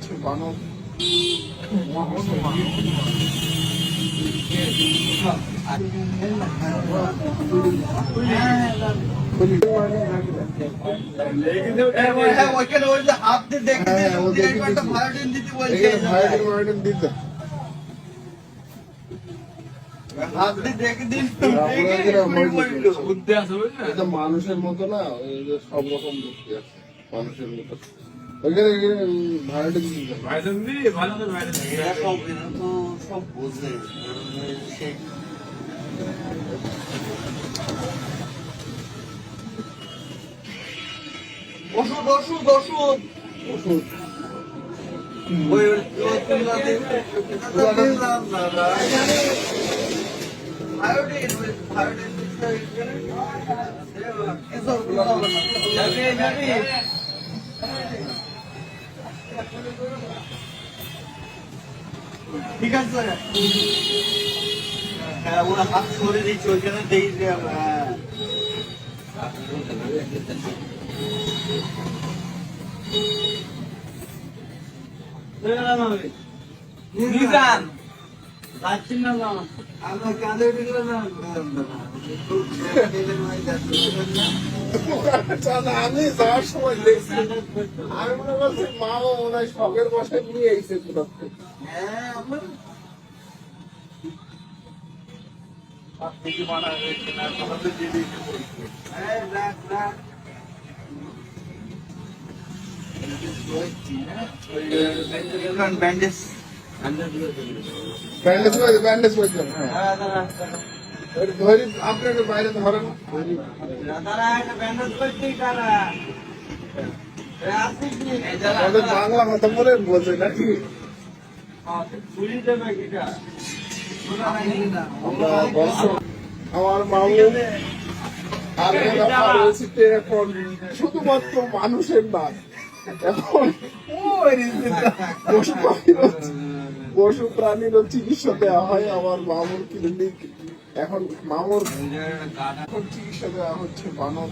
হচ্ছে বানর। মানুষের মতো না, সব রকম বুদ্ধি আছে মানুষের মতো। ওইখানে ভাড়াটা দিতে সব বোঝে। ওষুধ ওষুধ ওষুধ ওষুধ ঠিক আছে। হ্যাঁ, ওরা হাত সরে দিচ্ছে ওইখানে দেই যে আমি যাওয়ার সময় দেখছি, আমি মনে করছি মাও মনে হয় শখের বসায় নিয়ে এসেছে। ব্যান্ডেজ ব্যান্ডেজ আপনাকে বাইরে ধরেন বাংলা কথা বলে বলছে নাকি? আমার মামু আর এখন শুধুমাত্র মানুষের না, এখন পশু প্রাণীরও চিকিৎসা দেওয়া হয়। আমার মামুর ক্লিনিক এখন মামুর এখন চিকিৎসা দেওয়া হচ্ছে বানর।